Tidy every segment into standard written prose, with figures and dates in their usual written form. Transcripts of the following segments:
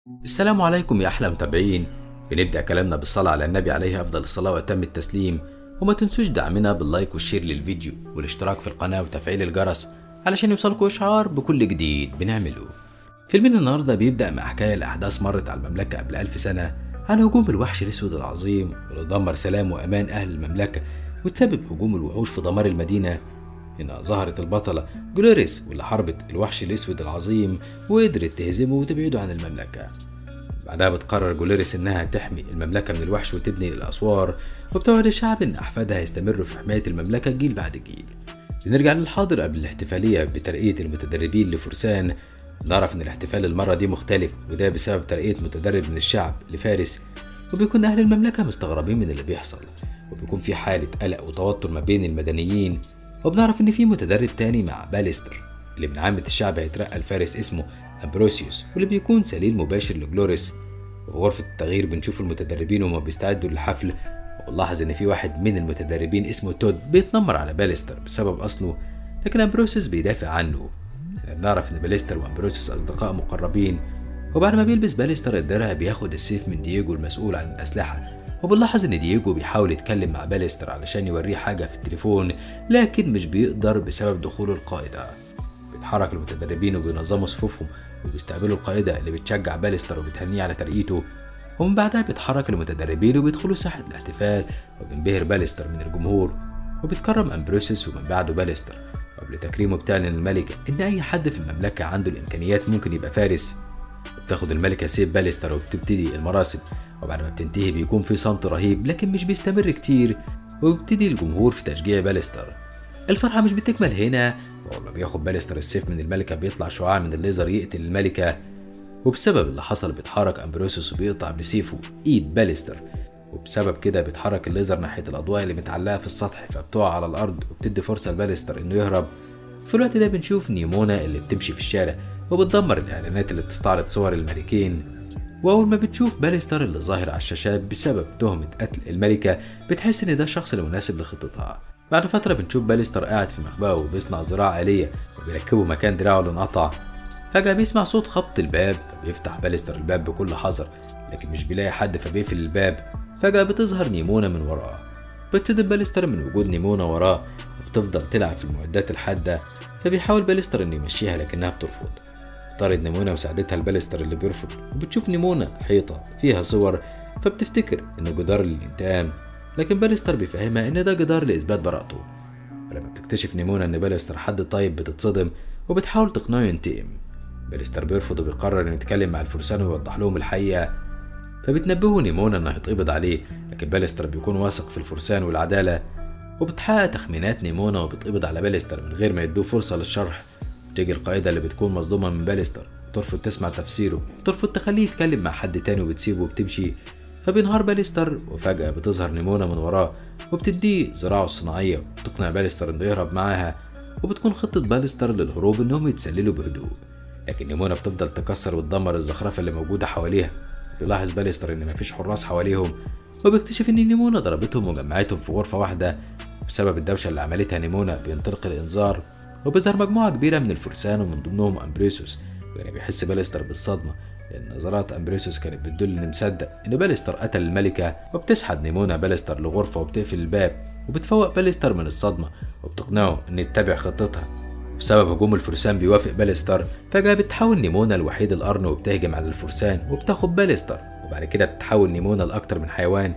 السلام عليكم يا أحلى متابعين. بنبدأ كلامنا بالصلاة على النبي عليه أفضل الصلاة وأتم التسليم، وما تنسوش دعمنا باللايك والشير للفيديو والاشتراك في القناة وتفعيل الجرس علشان يوصلكوا إشعار بكل جديد بنعمله. فيلمنا النهاردة بيبدأ مع حكاية لأحداث مرت على المملكة قبل 1000 سنة عن هجوم الوحش الأسود العظيم واللي دمر سلام وأمان أهل المملكة وتسبب هجوم الوحوش في دمار المدينة. هنا ظهرت البطلة جلوريس واللي حاربت الوحش الأسود العظيم وقدرت تهزمه وتبعده عن المملكة. بعدها بتقرر جوليريس إنها تحمي المملكة من الوحش وتبني الأسوار، وبتوعد الشعب إن أحفادها يستمروا في حماية المملكة جيل بعد جيل. بنرجع للحاضر قبل الاحتفالية بترقية المتدربين لفرسان. نعرف إن الاحتفال المرة دي مختلف، وده بسبب ترقية متدرب من الشعب لفارس، وبيكون أهل المملكة مستغربين من اللي بيحصل، وبيكون في حالة قلق وتوتر ما بين المدنيين. وبنعرف إن في متدرب تاني مع باليستر اللي من عامة الشعب هيترقى لفارس اسمه أمبروسيوس، واللي بيكون سليل مباشر لجلوريس. وفي غرفة التغيير بنشوف المتدربين وما بيستعدوا للحفل، ونلاحظ إن في واحد من المتدربين اسمه تود بيتنمر على باليستر بسبب أصله، لكن أمبروسيوس بيدافع عنه. بنعرف إن باليستر وأمبروسيوس أصدقاء مقربين، وبعد ما بيلبس باليستر الدرع بياخد السيف من دييجو المسؤول عن الأسلحة. وبنلاحظ إن دييجو بيحاول يتكلم مع باليستر علشان يوريه حاجة في التليفون، لكن مش بيقدر بسبب دخول القائدة. بيتحرك المتدربين وبينظموا صفوفهم وبيستقبلوا القائدة اللي بتشجع باليستر وبتهنيه على ترقيته. ومن بعدها بيتحرك المتدربين وبيدخلوا ساحة الاحتفال، وبينبهر باليستر من الجمهور، وبيتكرم أمبروسيوس ومن بعده باليستر. وقبل تكريمه بتعلن الملكة إن أي حد في المملكة عنده الإمكانيات ممكن يبقى فارس. وبتاخد الملكة سيف باليستر وبتبتدي المراسم، وبعد ما بتنتهي بيكون في صمت رهيب لكن مش بيستمر كتير، وبيبتدي الجمهور في تشجيع باليستر. الفرحة مش بتكمل هنا، وأول ما بياخد باليستر السيف من الملكة بيطلع شعاع من الليزر يقتل الملكة. وبسبب اللي حصل بيتحرك أمبروسيوس وبيقطع بسيفه إيد باليستر، وبسبب كده بيتحرك الليزر ناحية الأضواء اللي متعلقة في السطح فبتقع على الأرض وبتدي فرصة لباليستر إنه يهرب. في الوقت ده بنشوف نيمونا اللي بتمشي في الشارع وبتدمر الإعلانات اللي بتستعرض صور الملكين. وأول ما بتشوف باليستر اللي ظاهر على الشاشات بسبب تهمة قتل الملكة بتحس إن ده الشخص المناسب لخطتها. بعد فترة بنشوف باليستر قاعد في مخبأه وبيصنع ذراع آلية وبيركبه مكان دراعه اللي انقطع. فجأة بيسمع صوت خبط الباب، فبيفتح باليستر الباب بكل حذر لكن مش بيلاقي حد فبيقفل الباب. فجأة بتظهر نيمونا من وراه، بتصدم باليستر من وجود نيمونا وراه، وبتفضل تلعب في المعدات الحادة. فبيحاول باليستر إنه يمشيها لكنها بترفض. طارد نيمونا مساعدتها الباليستر اللي بيرفض، وبتشوف نيمونا حيطة فيها صور فبتفتكر إنه جدار للانتقام، لكن باليستر بيفهمها إن ده جدار لإثبات براءته. ولما بتكتشف نيمونا إن باليستر حد طيب بتتصدم وبتحاول تقنعه ينتقم. باليستر بيرفض وبيقرر إنه يتكلم مع الفرسان ويوضح لهم الحقيقة. فبتنبهه نيمونا إنه هيتقبض عليه، لكن باليستر بيكون واثق في الفرسان والعدالة. وبتحقق تخمينات نيمونا وبتقبض على باليستر من غير ما يدوه فرصة للشرح. بتيجي القائدة اللي بتكون مصدومة من باليستر وترفض تسمع تفسيره، وترفض تخليه يتكلم مع حد تاني وبتسيبه وبتمشي. فبينهار باليستر، وفجأة بتظهر نيمونا من وراه وبتديه ذراعه الصناعية وتقنع باليستر إنه يهرب معاها. وبتكون خطة باليستر للهروب إنهم يتسللوا بهدوء، لكن نيمونا بتفضل تكسر وتدمر الزخرفة اللي موجودة حواليها. بيلاحظ باليستر إن مفيش حراس حواليهم، وبيكتشف إن نيمونا ضربتهم وجمعتهم في غرفة واحدة. بسبب الدوشة اللي عملتها نيمونا بينطلق الإنذار، وبيظهر مجموعة كبيرة من الفرسان ومن ضمنهم أمبروسيوس. وهنا بيحس باليستر بالصدمة لأن نظرات أمبروسيوس كانت بتدل إنه مصدق إن باليستر قتل الملكة. وبتسحب نيمونا باليستر لغرفة وبتقفل الباب، وبتفوق باليستر من الصدمة وبتقنعه إنه يتبع خطتها. بسبب هجوم الفرسان بيوافق باليستر. فجأة بتحاول نيمونا الوحيد القرن وبتهجم على الفرسان وبتاخد باليستر، وبعد كده بتحول نيمونا لأكتر من حيوان.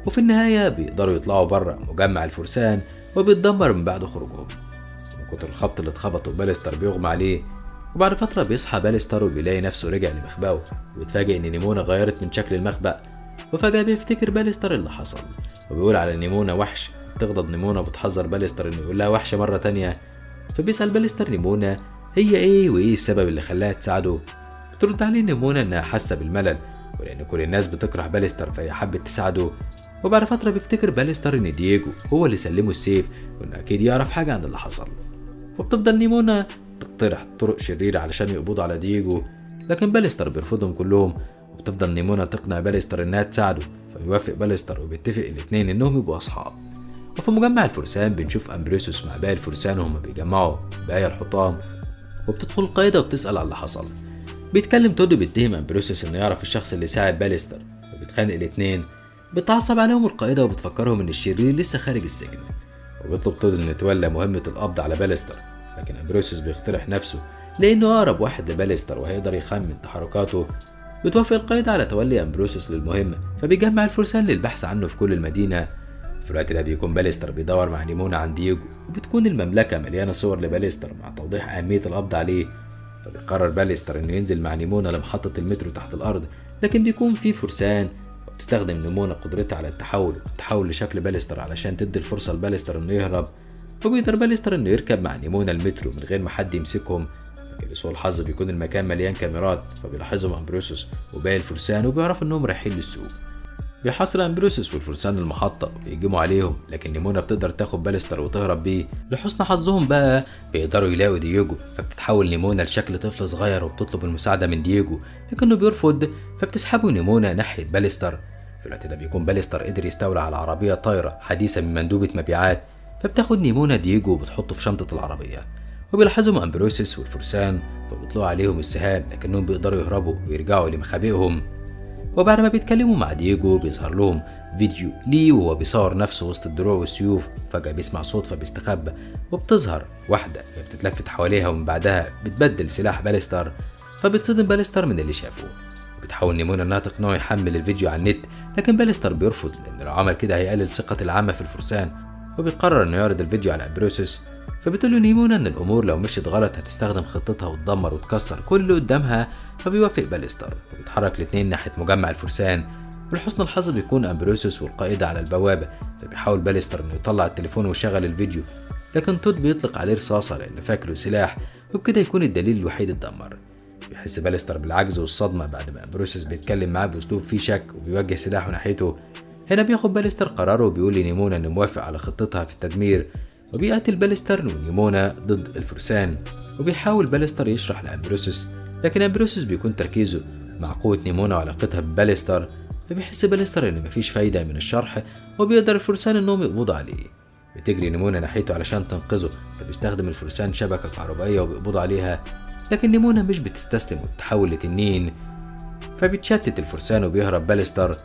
وفي النهاية بيقدروا يطلعوا بره مجمع الفرسان وبيتدمر من بعد خروجهم. من كتر الخبط اللي اتخبطه باليستر بيغمى عليه. وبعد فترة بيصحى باليستر وبيلاقي نفسه رجع لمخبأه، وبيتفاجئ إن نيمونا غيرت من شكل المخبأ. وفجأة بيفتكر باليستر اللي حصل، وبيقول على نيمونا وحش. بتغضب نيمونا وبتحذر باليستر إنه يقول لها وحشة مرة تانية. فبيسأل باليستر نيمونا هي إيه وإيه السبب اللي خلاها تساعده. بترد عليه نيمونا إنها حاسة بالملل، ولأن كل الناس بتكره باليستر فهي حبت تساعده. وبعد فترة بيفتكر باليستر إن دييجو هو اللي سلمه السيف، وإنه أكيد يعرف حاجة عن اللي حصل. وبتفضل نيمونا تقترح طرق شريرة علشان يقبضوا على دييجو، لكن باليستر بيرفضهم كلهم. وبتفضل نيمونا تقنع باليستر إنها تساعده، فيوافق باليستر وبيتفق الاتنين إنهم يبقوا أصحاب. وفي مجمع الفرسان بنشوف أمبروسيوس مع باقي الفرسان وهم بيجمعوا باقي الحطام. وبتدخل القائدة وبتسأل على اللي حصل. بيتكلم تود وبيتهم امبروسيوس انه يعرف الشخص اللي ساعد باليستر، وبيتخانق الاتنين. بتعصب عليهم القائدة وبتفكرهم ان الشرير لسه خارج السجن، وبيطلب تود انه يتولى مهمة القبض على باليستر. لكن امبروسيوس بيقترح نفسه لانه اقرب واحد لباليستر وهيقدر يخمن تحركاته. بتوافق القائدة على تولي امبروسيوس للمهمة، فبيجمع الفرسان للبحث عنه في كل المدينة. في الوقت ده بيكون باليستر بيدور مع نيمونا عن دييجو، وبتكون المملكة مليانة صور لباليستر مع توضيح أهمية القبض عليه. فبيقرر باليستر انه ينزل مع نيمونا لمحطة المترو تحت الأرض، لكن بيكون في فرسان، وبتستخدم نيمونا قدرتها على التحول لشكل باليستر علشان تدي الفرصة لباليستر انه يهرب. وبيقدر باليستر انه يركب مع نيمونا المترو من غير ما حد يمسكهم. لكن لسوء الحظ بيكون المكان مليان كاميرات، فبيلاحظهم امبروسيوس وباقي الفرسان وبيعرف انهم رايحين للسوق. بيحاصر امبروسيوس والفرسان المحطة وبيهجموا عليهم، لكن نيمونا بتقدر تاخد باليستر وتهرب بيه. لحسن حظهم بقى بيقدروا يلاقوا دييجو، فبتتحول نيمونا لشكل طفل صغير وبتطلب المساعدة من دييجو، لكنه بيرفض، فبتسحبه نيمونا ناحية باليستر. في الوقت ده بيكون باليستر قدر يستولى على عربية طايرة حديثة من مندوبة مبيعات، فبتاخد نيمونا دييجو وبتحطه في شنطة العربية. وبيلاحظهم امبروسيوس والفرسان، فبيطلقوا عليهم السهام، لكنهم بيقدروا يهربوا ويرجعوا لمخابئهم. وبعد ما بيتكلموا مع دييجو بيظهر لهم فيديو ليه وهو بيصور نفسه وسط الدروع والسيوف. فجأة بيسمع صوت فبيستخبى، وبتظهر واحدة بتتلفت حواليها، ومن بعدها بتبدل سلاح باليستر، فبتصدم باليستر من اللي شافه. بتحاول نيمونا انها تقنعه يحمل الفيديو على النت، لكن باليستر بيرفض لان لو عمل كده هيقلل ثقة العامة في الفرسان. وبيقرر انه يعرض الفيديو على امبروسيوس، فبتقول له نيمونا ان الامور لو مشيت غلط هتستخدم خطتها وتدمر وتكسر كل اللي قدامها. فبيوافق باليستر وبيتحرك الاتنين ناحية مجمع الفرسان. ولحسن الحظ بيكون امبروسيوس والقائدة على البوابة، فبيحاول باليستر انه يطلع التليفون ويشغل الفيديو، لكن تود بيطلق عليه رصاصة لأنه فاكره سلاح، وبكده يكون الدليل الوحيد اتدمر. بيحس باليستر بالعجز والصدمة بعد ما امبروسيوس بيتكلم معاه بأسلوب فيه شك وبيوجه سلاحه ناحيته. هنا بياخد باليستر قراره وبيقول لنيمونا انه موافق على خطتها في التدمير، وبيقاتل باليستر ونيمونا ضد الفرسان. وبيحاول باليستر يشرح لامبروسيوس، لكن امبروسيوس بيكون تركيزه مع قوة نيمونا وعلاقتها بباليستر، فبيحس باليستر ان مفيش فايدة من الشرح، وبيقدر الفرسان انهم يقبضوا عليه. بتجري نيمونا ناحيته علشان تنقذه، فبيستخدم الفرسان شبكة كهربائية وبيقبضوا عليها، لكن نيمونا مش بتستسلم وبتتحول لتنين، فبيتشتت الفرسان وبيهرب باليستر.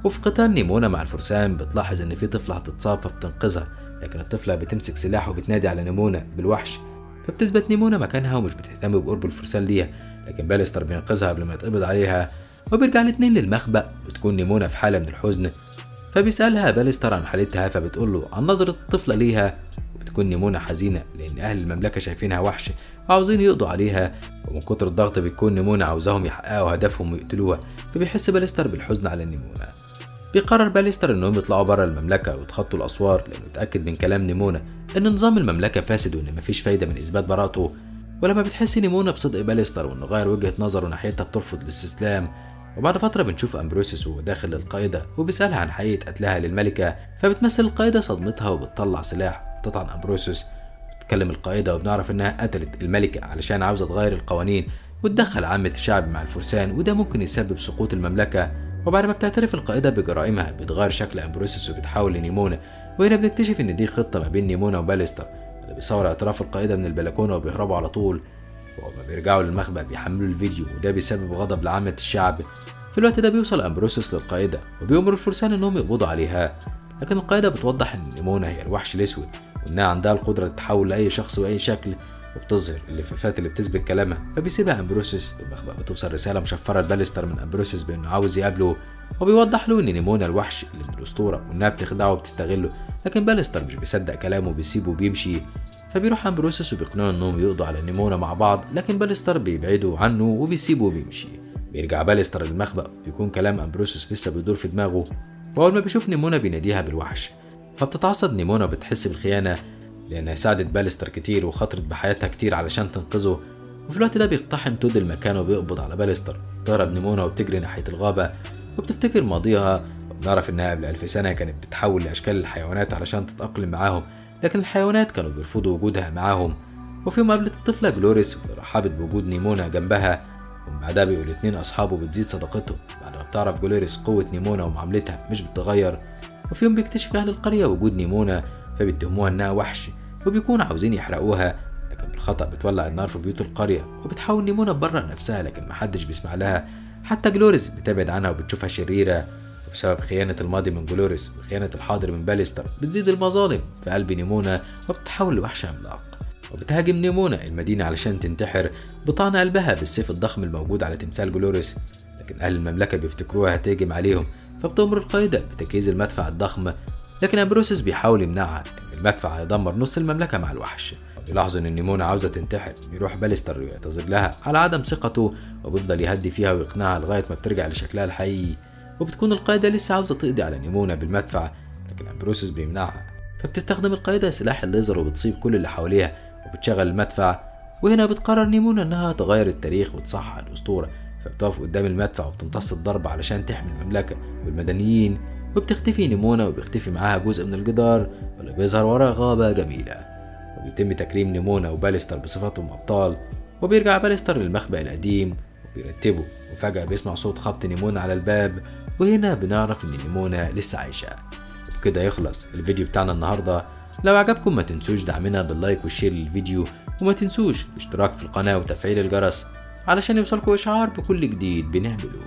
وفي قتال نيمونا مع الفرسان بتلاحظ ان في طفلة هتتصاب فبتنقذها، لكن الطفلة بتمسك سلاح وبتنادي على نيمونا بالوحش، فبتثبت نيمونا مكانها ومش بتهتم بقرب الفرسان ليها، لكن باليستر بينقذها قبل ما يتقبض عليها. وبيرجع الاتنين للمخبأ، بتكون نيمونا في حالة من الحزن، فبيسألها باليستر عن حالتها، فبتقول له عن نظرة الطفلة ليها. وبتكون نيمونا حزينة لأن أهل المملكة شايفينها وحش وعاوزين يقضوا عليها، ومن كتر الضغط بتكون نيمونا عاوزاهم يحققوا هدفهم ويقتلوها، فبيحس باليستر بالحزن على نيمونا. بيقرر باليستر انهم يطلعوا بره المملكة ويتخطوا الأسوار، لأنه اتأكد من كلام نيمونا ان نظام المملكة فاسد وان مفيش فايدة من إثبات براءته. ولما بتحس نيمونا بصدق باليستر وانه غير وجهة نظره ناحيتها بترفض الاستسلام. وبعد فترة بنشوف امبروسيوس وهو داخل القائدة وبيسألها عن حقيقة قتلها للملكة، فبتمثل القائدة صدمتها وبتطلع سلاح وبتطعن امبروسيوس. بتتكلم القائدة وبنعرف انها قتلت الملكة علشان عاوزة تغير القوانين وتدخل عامة الشعب مع الفرسان، وده ممكن يسبب سقوط المملكة. وبعد ما بتعترف القائدة بجرائمها بتغير شكل امبروسيوس وبتحاول لنيمونا، وهنا بنكتشف ان دي خطة ما بين نيمونا وباليستر اللي بيصور اعتراف القائدة من البلكونة وبيهربوا على طول. وأول ما بيرجعوا للمخبأ بيحملوا الفيديو، وده بيسبب غضب لعامة الشعب. في الوقت ده بيوصل امبروسيوس للقائدة وبيأمر الفرسان انهم يقبضوا عليها، لكن القائدة بتوضح ان نيمونا هي الوحش الاسود وانها عندها القدرة للتحول لأي شخص وأي شكل، وبتظهر اللفافات اللي بتثبت كلامها. فبيسيبها امبروسيوس. المخبأ بتوصل رسالة مشفرة لباليستر من امبروسيوس بانه عاوز يقابله، وبيوضح له ان نيمونا الوحش اللي من الاسطورة وانها بتخدعه وبتستغله، لكن باليستر مش بيصدق كلامه وبيسيبه وبيمشي. فبيروح امبروسيوس وبيقنعوا انهم يقضوا على نيمونا مع بعض، لكن باليستر بيبعدوا عنه وبيسيبه وبيمشي. بيرجع باليستر للمخبأ، بيكون كلام امبروسيوس لسه بيدور في دماغه، واول ما بيشوف نيمونا بيناديها بالوحش، فبتتعصب نيمونا وبتحس بالخيانة لأنها ساعدت باليستر كتير وخطرت بحياتها كتير علشان تنقذه. وفي الوقت ده بيقتحم تود المكان وبيقبض على باليستر. تهرب نيمونا وبتجري ناحية الغابة وبتفتكر ماضيها، وبنعرف إنها قبل 1000 سنة كانت بتحول لأشكال الحيوانات علشان تتأقلم معاهم، لكن الحيوانات كانوا بيرفضوا وجودها معاهم. وفي يوم قابلت الطفلة جلوريس ورحبت بوجود نيمونا جنبها، ومن بعدها بيقول الاتنين أصحابه بتزيد صداقتهم بعد ما بتعرف جلوريس قوة نيمونا ومعاملتها مش بتتغير. وفي يوم بيكتشف أهل القرية وجود نيمونا، فبيتهموها إنها وحش وبيكونوا عاوزين يحرقوها، لكن الخطأ بتولع النار في بيوت القرية وبتحاول نيمونا تبرأ نفسها، لكن محدش بيسمع لها. حتى جلوريس بتبعد عنها وبتشوفها شريرة. وبسبب خيانة الماضي من جلوريس وخيانة الحاضر من باليستر بتزيد المظالم في قلب نيمونا وبتتحول لوحش عملاق. وبتهاجم نيمونا المدينة علشان تنتحر بطعن قلبها بالسيف الضخم الموجود على تمثال جلوريس، لكن أهل المملكة بيفتكروها هتهجم عليهم، فبتأمر القائدة بتجهيز المدفع الضخم. لكن أمبروسيس بيحاول يمنعها إن المدفع هيدمر نص المملكة مع الوحش. بيلاحظوا إن نيمونا عاوزة تنتحر، بيروح باليستر ويعتذر لها على عدم ثقته وبيفضل يهدي فيها ويقنعها لغاية ما بترجع لشكلها الحقيقي. وبتكون القائدة لسه عاوزة تقضي على نيمونا بالمدفع، لكن أمبروسيس بيمنعها، فبتستخدم القائدة سلاح الليزر وبتصيب كل اللي حواليها وبتشغل المدفع. وهنا بتقرر نيمونا إنها تغير التاريخ وتصحح الأسطورة، فبتقف قدام المدفع وبتمتص الضرب علشان تحمي المملكة والمدنيين. وبتختفي نيمونا وبيختفي معاها جزء من الجدار واللي بيظهر وراه غابة جميلة. وبيتم تكريم نيمونا وباليستر بصفتهم أبطال. وبيرجع باليستر للمخبأ القديم وبيرتبه، وفجأة بيسمع صوت خبط نيمونا على الباب، وهنا بنعرف إن نيمونا لسه عايشة. وبكده يخلص الفيديو بتاعنا النهاردة. لو عجبكم ما تنسوش دعمنا باللايك والشير للفيديو، وما تنسوش الاشتراك في القناة وتفعيل الجرس علشان يوصلكوا إشعار بكل جديد بنعمله.